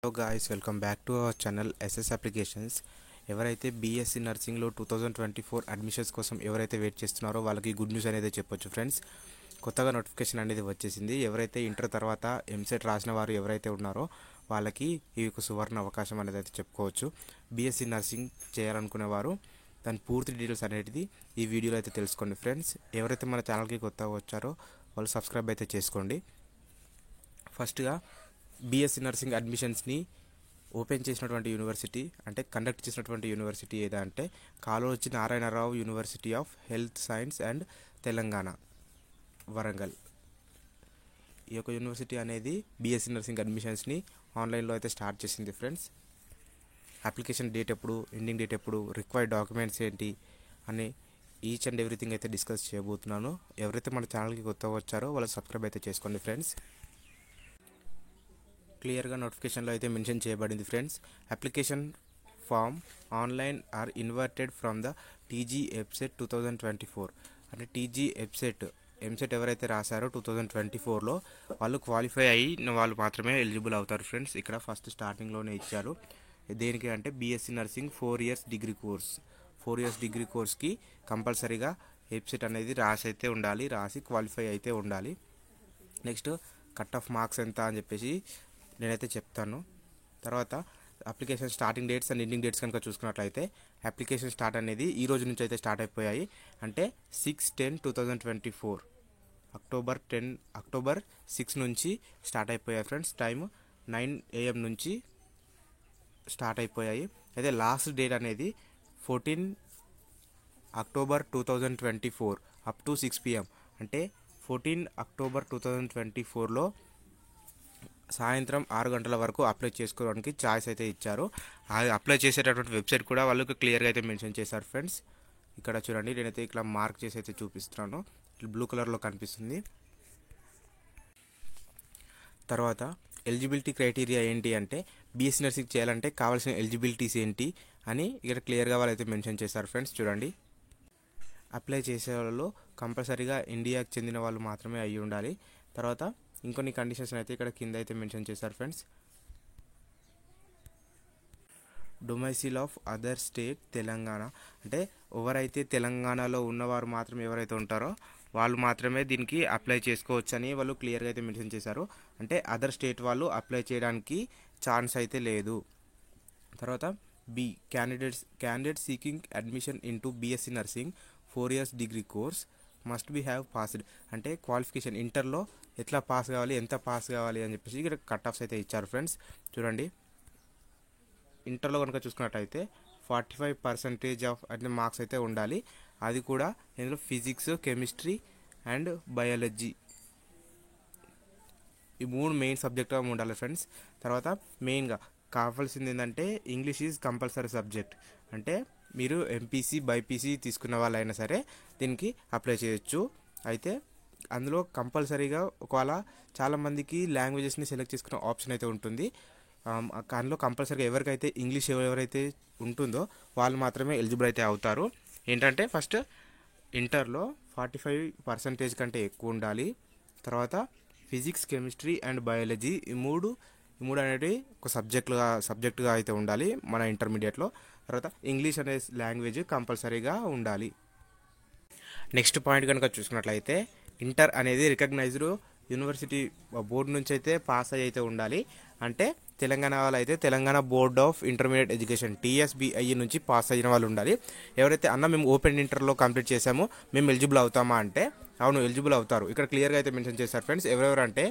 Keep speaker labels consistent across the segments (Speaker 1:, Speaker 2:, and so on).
Speaker 1: Hello guys, welcome back to our channel SS applications. ఎవరైతే BSc నర్సింగ్లో 2024 admissions కోసం ఎవరైతే వెయిట్ చేస్తున్నారో వాళ్ళకి గుడ్ న్యూస్ అనేది చెప్పొచ్చు ఫ్రెండ్స్. కొత్తగా నోటిఫికేషన్ అనేది వచ్చేసింది. ఎవరైతే ఇంటర్ తర్వాత ఎంసెట్ రాసిన వారు ఎవరైతే ఉన్నారో వాళ్ళకి ఈ ఒక సువర్ణ అవకాశం అనేది అయితే చెప్పుకోవచ్చు. బీఎస్సీ నర్సింగ్ చేయాలనుకునే వారు దాని పూర్తి డీటెయిల్స్ అనేది ఈ వీడియోలో అయితే తెలుసుకోండి ఫ్రెండ్స్. ఎవరైతే మన ఛానల్కి కొత్తగా వచ్చారో వాళ్ళు సబ్స్క్రైబ్ అయితే చేసుకోండి. ఫస్ట్గా బీఎస్సీ నర్సింగ్ అడ్మిషన్స్ని ఓపెన్ చేసినటువంటి యూనివర్సిటీ అంటే కండక్ట్ చేసినటువంటి యూనివర్సిటీ ఏదంటే Kaloji Narayana Rao university of health science and Telangana, Warangal. ఈ యొక్క యూనివర్సిటీ అనేది బీఎస్సీ నర్సింగ్ అడ్మిషన్స్ని ఆన్లైన్లో అయితే స్టార్ట్ చేసింది ఫ్రెండ్స్. అప్లికేషన్ డేట్ ఎప్పుడు, ఎండింగ్ డేట్ ఎప్పుడు, రిక్వైర్డ్ డాక్యుమెంట్స్ ఏంటి అని ఈచ్ అండ్ ఎవ్రీథింగ్ అయితే డిస్కస్ చేయబోతున్నాను. ఎవరైతే మన ఛానల్కి కొత్తగా వచ్చారో వాళ్ళు సబ్స్క్రైబ్ అయితే చేసుకోండి ఫ్రెండ్స్. క్లియర్గా నోటిఫికేషన్లో అయితే మెన్షన్ చేయబడింది friends. Application form online are invited from the TG EAPCET 2024 అంటే టీజీ ఎంసెట్ ఎవరైతే రాశారో 2024లో వాళ్ళు క్వాలిఫై అయిన వాళ్ళు మాత్రమే ఎలిజిబుల్ అవుతారు ఫ్రెండ్స్. ఇక్కడ ఫస్ట్ స్టార్టింగ్లోనే ఇచ్చారు. దేనికి అంటే BSc nursing 4 years degree course. 4 years degree కోర్స్కి కంపల్సరీగా ఎబ్సెట్ అనేది రాసి క్వాలిఫై అయితే ఉండాలి. నెక్స్ట్ కట్ ఆఫ్ మార్క్స్ ఎంత అని చెప్పేసి నేనైతే చెప్తాను. తర్వాత application starting dates and ending dates కనుక చూసుకున్నట్లయితే అప్లికేషన్ స్టార్ట్ అనేది ఈ రోజు నుంచి అయితే స్టార్ట్ అయిపోయాయి. అంటే 6/10/2024 అక్టోబర్ 6 నుంచి స్టార్ట్ అయిపోయాయి ఫ్రెండ్స్. టైం 9 AM నుంచి స్టార్ట్ అయిపోయాయి. అయితే లాస్ట్ డేట్ అనేది 14 అక్టోబర్ 2024 అప్ టు 6 PM అంటే 14 అక్టోబర్ 2024లో సాయంత్రం 6 గంటల వరకు అప్లై చేసుకోవడానికి ఛాయిస్ అయితే ఇచ్చారు. అప్లై చేసేటటువంటి వెబ్సైట్ కూడా వాళ్ళకి క్లియర్గా అయితే మెన్షన్ చేశారు ఫ్రెండ్స్. ఇక్కడ చూడండి, నేనైతే ఇక్కడ మార్క్ చేసి అయితే చూపిస్తున్నాను. బ్లూ కలర్లో కనిపిస్తుంది. తర్వాత ఎలిజిబిలిటీ క్రైటీరియా ఏంటి అంటే బీఎస్సీ నర్సింగ్ చేయాలంటే కావాల్సిన ఎలిజిబిలిటీస్ ఏంటి అని ఇక్కడ క్లియర్గా వాళ్ళు అయితే మెన్షన్ చేశారు ఫ్రెండ్స్. చూడండి, అప్లై చేసే వాళ్ళు కంపల్సరీగా ఇండియాకి చెందిన వాళ్ళు మాత్రమే అయ్యి ఉండాలి. తర్వాత ఇంకొన్ని కండిషన్స్ అయితే ఇక్కడ కింద అయితే మెన్షన్ చేశారు friends. Domicile of other state Telangana అంటే ఎవరైతే తెలంగాణలో ఉన్నవారు మాత్రమే ఎవరైతే ఉంటారో వాళ్ళు మాత్రమే దీనికి అప్లై చేసుకోవచ్చు అని వాళ్ళు క్లియర్గా అయితే మెన్షన్ చేశారు. అంటే అదర్ స్టేట్ వాళ్ళు అప్లై చేయడానికి ఛాన్స్ అయితే లేదు. తర్వాత B candidate seeking admission into BSc nursing 4 years degree course must be have passed అంటే క్వాలిఫికేషన్ ఇంటర్లో ఎట్లా పాస్ కావాలి, ఎంత పాస్ కావాలి అని చెప్పేసి ఇక్కడ కట్ ఆఫ్స్ అయితే ఇచ్చారు ఫ్రెండ్స్. చూడండి, ఇంటర్లో కనుక చూసుకున్నట్టయితే 45% ఆఫ్ అంటే మార్క్స్ అయితే ఉండాలి. అది కూడా ఇందులో ఫిజిక్స్, కెమిస్ట్రీ అండ్ బయాలజీ ఈ 3 మెయిన్ సబ్జెక్ట్గా ఉండాలి ఫ్రెండ్స్. తర్వాత మెయిన్గా కావాల్సింది ఏంటంటే ఇంగ్లీష్ ఈజ్ కంపల్సరీ సబ్జెక్ట్. అంటే మీరు ఎంపీసీ, బైపీసీ తీసుకున్న వాళ్ళైనా సరే దీనికి అప్లై చేయొచ్చు. అయితే అందులో కంపల్సరీగా ఒకవేళ చాలామందికి లాంగ్వేజెస్ని సెలెక్ట్ చేసుకునే ఆప్షన్ అయితే ఉంటుంది. అందులో కంపల్సరీగా ఎవరికైతే ఇంగ్లీష్ ఎవరైతే ఉంటుందో వాళ్ళు మాత్రమే ఎలిజిబుల్ అయితే అవుతారు. ఏంటంటే ఫస్ట్ ఇంటర్లో 45% కంటే ఎక్కువ ఉండాలి. తర్వాత ఫిజిక్స్, కెమిస్ట్రీ అండ్ బయాలజీ ఈ మూడు అనేవి ఒక సబ్జెక్టుగా అయితే ఉండాలి మన ఇంటర్మీడియట్లో. తర్వాత ఇంగ్లీష్ అనే లాంగ్వేజ్ కంపల్సరీగా ఉండాలి. నెక్స్ట్ పాయింట్ కనుక చూసుకున్నట్లయితే ఇంటర్ అనేది రికగ్నైజ్డ్ యూనివర్సిటీ బోర్డు నుంచి అయితే పాస్ అయితే ఉండాలి. అంటే తెలంగాణ వాళ్ళు అయితే Telangana board of intermediate education TSBI నుంచి పాస్ అయిన వాళ్ళు ఉండాలి. ఎవరైతే మేము ఓపెన్ ఇంటర్లో కంప్లీట్ చేసామో మేము ఎలిజిబుల్ అవుతామా అంటే అవును, ఎలిజిబుల్ అవుతారు. ఇక్కడ క్లియర్గా అయితే మెన్షన్ చేశారు ఫ్రెండ్స్. ఎవరెవరంటే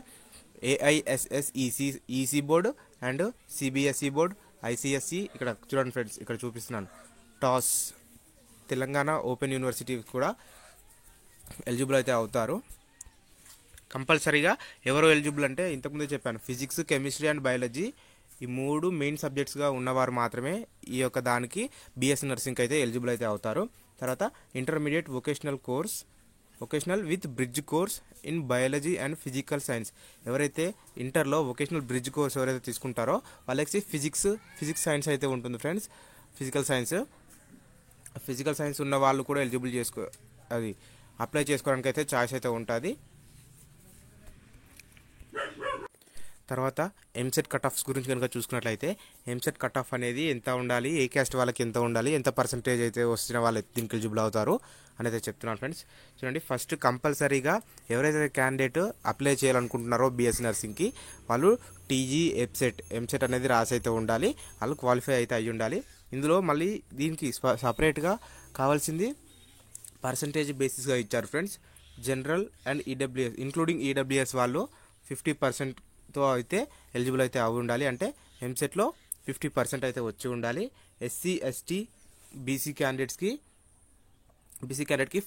Speaker 1: AISSEC board and CBSE board, ICSE. ఇక్కడ చూడండి ఫ్రెండ్స్, ఇక్కడ చూపిస్తున్నాను. టాస్ తెలంగాణ ఓపెన్ యూనివర్సిటీ కూడా ఎలిజిబుల్ అయితే అవుతారు. కంపల్సరీగా ఎవరు ఎలిజిబుల్ అంటే ఇంతకుముందే చెప్పాను, ఫిజిక్స్, కెమిస్ట్రీ అండ్ బయాలజీ ఈ 3 మెయిన్ సబ్జెక్ట్స్గా ఉన్నవారు మాత్రమే ఈ యొక్క దానికి బీఎస్సీ నర్సింగ్కి అయితే ఎలిజిబుల్ అయితే అవుతారు. తర్వాత intermediate vocational with bridge course in biology and physical science. ఎవరైతే ఇంటర్లో వొకేషనల్ బ్రిడ్జ్ కోర్స్ ఎవరైతే తీసుకుంటారో వాళ్ళకి ఫిజిక్స్ సైన్స్ అయితే ఉంటుంది ఫ్రెండ్స్. ఫిజికల్ సైన్స్ ఉన్న వాళ్ళు కూడా ఎలిజిబుల్ అది అప్లై చేసుకోవడానికి అయితే ఛాయిస్ అయితే ఉంటుంది. తర్వాత ఎంసెట్ కట్ ఆఫ్స్ గురించి కనుక చూసుకున్నట్లయితే ఎంసెట్ కట్ ఆఫ్ అనేది ఎంత ఉండాలి, ఏ క్యాస్ట్ వాళ్ళకి ఎంత ఉండాలి, ఎంత పర్సంటేజ్ అయితే వచ్చిన వాళ్ళు దీనికి ఎలిజిబుల్ అవుతారు అనేది చెప్తున్నాను ఫ్రెండ్స్. చూడండి, ఫస్ట్ కంపల్సరీగా ఎవరైతే క్యాండిడేట్ అప్లై చేయాలనుకుంటున్నారో బీఎస్సీ నర్సింగ్కి వాళ్ళు టీజీ ఎంసెట్ అనేది రాసి అయితే ఉండాలి, వాళ్ళు క్వాలిఫై అయితే అయ్యి ఉండాలి. ఇందులో మళ్ళీ దీనికి సపరేట్గా కావాల్సింది పర్సంటేజ్ బేసిస్గా ఇచ్చారు friends. General and EWS including EWS వాళ్ళు 50%తో అయితే ఎలిజిబుల్ అయితే అవి ఉండాలి, అంటే ఎంసెట్లో 50% అయితే వచ్చి ఉండాలి. ఎస్సీ ఎస్టీ బీసీ క్యాండిడేట్కి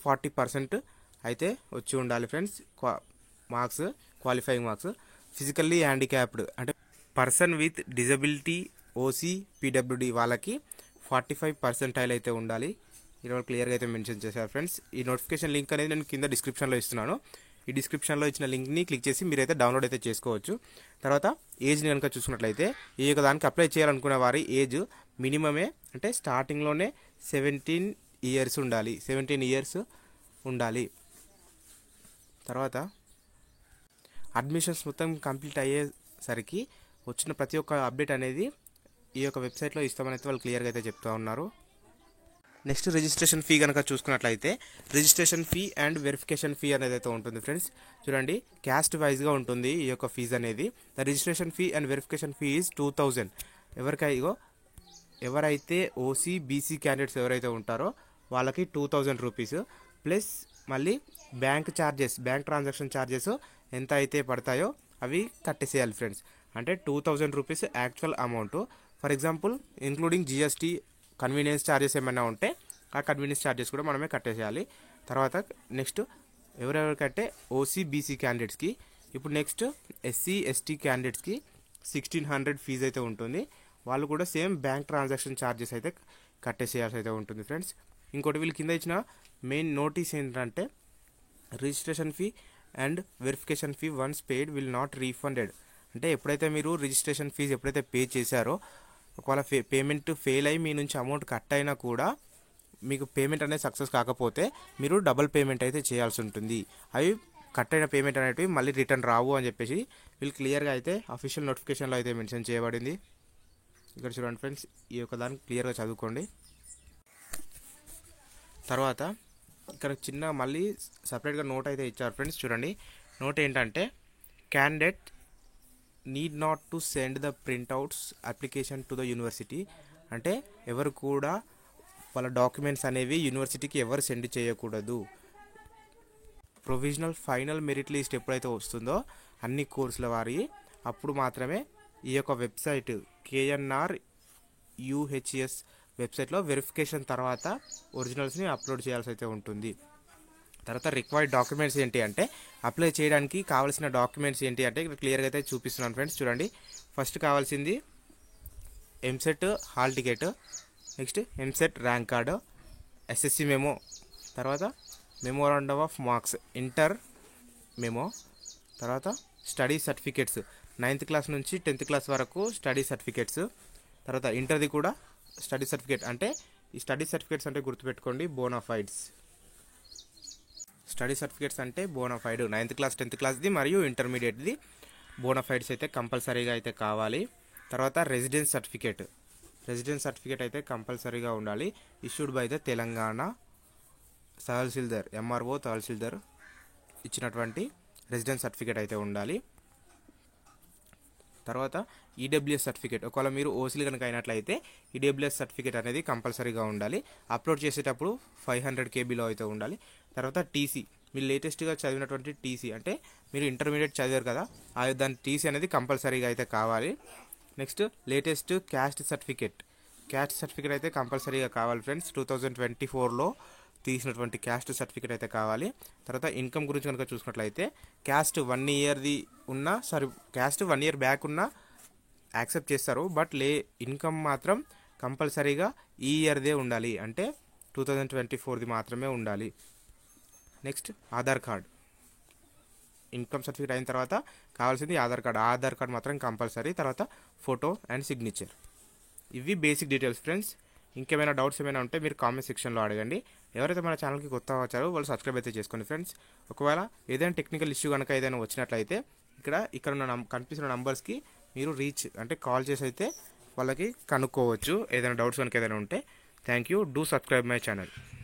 Speaker 1: 40% అయితే వచ్చి ఉండాలి friends. Marks qualifying marks. Physically handicapped అంటే person with disability OC PWD వాళ్ళకి 45% అయితే ఉండాలి. ఈరోజు క్లియర్గా అయితే మెన్షన్ చేశారు ఫ్రెండ్స్. ఈ నోటిఫికేషన్ లింక్ అనేది నేను కింద డిస్క్రిప్షన్లో ఇస్తున్నాను. ఈ డిస్క్రిప్షన్లో ఇచ్చిన లింక్ని క్లిక్ చేసి మీరైతే డౌన్లోడ్ అయితే చేసుకోవచ్చు. తర్వాత ఏజ్ని కనుక చూసుకున్నట్లయితే ఈ యొక్క దానికి అప్లై చేయాలనుకునే వారి ఏజ్ మినిమమే, అంటే స్టార్టింగ్లోనే 17 ఇయర్స్ ఉండాలి. తర్వాత అడ్మిషన్స్ మొత్తం కంప్లీట్ అయ్యేసరికి వచ్చిన ప్రతి ఒక్క అప్డేట్ అనేది ఈ యొక్క వెబ్సైట్లో ఇస్తామని అయితే వాళ్ళు క్లియర్గా అయితే చెప్తూ ఉన్నారు. నెక్స్ట్ రిజిస్ట్రేషన్ ఫీ కనుక చూసుకున్నట్లయితే registration fee and verification fee అనేది అయితే ఉంటుంది ఫ్రెండ్స్. చూడండి, క్యాస్ట్ వైజ్గా ఉంటుంది ఈ యొక్క ఫీజు అనేది. The registration fee and verification fee is 2000. ఎవరైతే ఓసీ బీసీ క్యాండిడేట్స్ ఎవరైతే ఉంటారో వాళ్ళకి 2000 రూపీస్ ప్లస్ మళ్ళీ బ్యాంక్ ట్రాన్సాక్షన్ ఛార్జెస్ ఎంత అయితే పడతాయో అవి కట్టేసేయాలి ఫ్రెండ్స్. అంటే 2000 rupees actual amount. For example including GST convenience charges ఏమైనా ఉంటే ఆ కన్వీనియన్స్ ఛార్జెస్ కూడా మనమే కట్టేసేయాలి. తర్వాత నెక్స్ట్ ఎవరెవరికంటే ఓసీ బీసీ క్యాండిడేట్స్కి, ఇప్పుడు నెక్స్ట్ ఎస్సీ ఎస్టీ క్యాండిడేట్స్కి 1600 ఫీజు అయితే ఉంటుంది. వాళ్ళు కూడా సేమ్ బ్యాంక్ ట్రాన్సాక్షన్ ఛార్జెస్ అయితే కట్టేసేయాల్సి అయితే ఉంటుంది ఫ్రెండ్స్. ఇంకోటి వీళ్ళు కింద ఇచ్చిన మెయిన్ నోటీస్ ఏంటంటే registration fee and verification fee once paid will not refunded. అంటే ఎప్పుడైతే మీరు రిజిస్ట్రేషన్ ఫీజు ఎప్పుడైతే పే చేశారో ఒకవేళ పేమెంట్ ఫెయిల్ అయ్యి మీ నుంచి అమౌంట్ కట్ అయినా కూడా మీకు పేమెంట్ అనేది సక్సెస్ కాకపోతే మీరు డబుల్ పేమెంట్ అయితే చేయాల్సి ఉంటుంది. అవి కట్ అయిన పేమెంట్ అనేటివి మళ్ళీ రిటర్న్ రావు అని చెప్పేసి వీళ్ళు క్లియర్గా అయితే అఫీషియల్ నోటిఫికేషన్లో అయితే మెన్షన్ చేయబడింది. ఇక్కడ చూడండి ఫ్రెండ్స్, ఈ యొక్క దాన్ని క్లియర్గా చదువుకోండి. తర్వాత ఇక్కడ చిన్న మళ్ళీ సపరేట్గా నోట్ అయితే ఇచ్చారు ఫ్రెండ్స్. చూడండి, నోట్ ఏంటంటే candidate need not to send the printouts application to the university. అంటే ఎవరు కూడా వాళ్ళ డాక్యుమెంట్స్ అనేవి యూనివర్సిటీకి ఎవరు సెండ్ చేయకూడదు. ప్రొవిజనల్ ఫైనల్ మెరిట్ లిస్ట్ ఎప్పుడైతే వస్తుందో అన్ని కోర్సుల వారి అప్పుడు మాత్రమే ఈ యొక్క వెబ్సైట్ KNR UHS వెబ్సైట్లో వెరిఫికేషన్ తర్వాత ఒరిజినల్స్ని అప్లోడ్ చేయాల్సి అయితే ఉంటుంది. తర్వాత రిక్వైర్డ్ డాక్యుమెంట్స్ ఏంటి అంటే అప్లై చేయడానికి కావాల్సిన డాక్యుమెంట్స్ ఏంటి అంటే ఇక్కడ క్లియర్గా అయితే చూపిస్తున్నాను ఫ్రెండ్స్. చూడండి, ఫస్ట్ కావాల్సింది EAMCET hall ticket, next EAMCET rank card, SSC memo, తర్వాత memorandum of marks inter memo, తర్వాత స్టడీ సర్టిఫికేట్స్ 9th క్లాస్ నుంచి 10th క్లాస్ వరకు స్టడీ సర్టిఫికేట్స్, తర్వాత ఇంటర్ది కూడా స్టడీ సర్టిఫికేట్. అంటే ఈ స్టడీ సర్టిఫికేట్స్ అంటే గుర్తుపెట్టుకోండి, బోనాఫైడ్స్. స్టడీ సర్టిఫికేట్స్ అంటే బోనాఫైడ్ 9th క్లాస్ 10th క్లాస్ది మరియు ఇంటర్మీడియట్ది బోనాఫైడ్స్ అయితే కంపల్సరీగా అయితే కావాలి. తర్వాత రెసిడెన్స్ సర్టిఫికేట్ అయితే కంపల్సరీగా ఉండాలి. Issued by the Telangana tahsildar MRO తహసీల్దార్ ఇచ్చినటువంటి రెసిడెన్స్ సర్టిఫికేట్ అయితే ఉండాలి. తర్వాత ఈడబ్ల్యూఎస్ సర్టిఫికేట్, ఒకవేళ మీరు ఓసీలు కనుక అయినట్లయితే ఈడబ్ల్యూఎస్ సర్టిఫికేట్ అనేది కంపల్సరీగా ఉండాలి. అప్లోడ్ చేసేటప్పుడు 500 KB అయితే ఉండాలి. తర్వాత టీసీ, మీరు లేటెస్ట్గా చదివినటువంటి టీసీ, అంటే మీరు ఇంటర్మీడియట్ చదివారు కదా దాని టీసీ అనేది కంపల్సరీగా అయితే కావాలి. నెక్స్ట్ లేటెస్ట్ క్యాస్ట్ సర్టిఫికేట్ అయితే కంపల్సరీగా కావాలి ఫ్రెండ్స్. 2024లో తీసినటువంటి క్యాస్ట్ సర్టిఫికేట్ అయితే కావాలి. తర్వాత ఇన్కమ్ గురించి కనుక చూసుకున్నట్లయితే క్యాస్ట్ 1 ఇయర్ది ఉన్నా క్యాస్ట్ 1 ఇయర్ బ్యాక్ ఉన్నా యాక్సెప్ట్ చేస్తారు, బట్ ఇన్కమ్ మాత్రం కంపల్సరీగా ఈ ఇయర్దే ఉండాలి, అంటే 2024ది మాత్రమే ఉండాలి. Next Aadhaar card, income certificate అయిన తర్వాత కావాల్సింది ఆధార్ కార్డ్ మాత్రం కంపల్సరీ. తర్వాత ఫోటో అండ్ సిగ్నేచర్. ఇవి బేసిక్ డీటెయిల్స్ ఫ్రెండ్స్. ఇంకేమైనా డౌట్స్ ఏమైనా ఉంటే మీరు కామెంట్ సెక్షన్లో అడగండి. ఎవరైతే మన ఛానల్కి కొత్తగా వచ్చారో వాళ్ళు సబ్స్క్రైబ్ అయితే చేసుకోండి ఫ్రెండ్స్. ఒకవేళ ఏదైనా టెక్నికల్ ఇష్యూ కనుక ఏదైనా వచ్చినట్లయితే ఇక్కడ ఉన్న కనిపిస్తున్న నంబర్స్కి మీరు రీచ్ అంటే కాల్ చేసి అయితే వాళ్ళకి కనుక్కోవచ్చు ఏదైనా డౌట్స్ కనుక ఏదైనా ఉంటే. Thank you. Do subscribe my channel.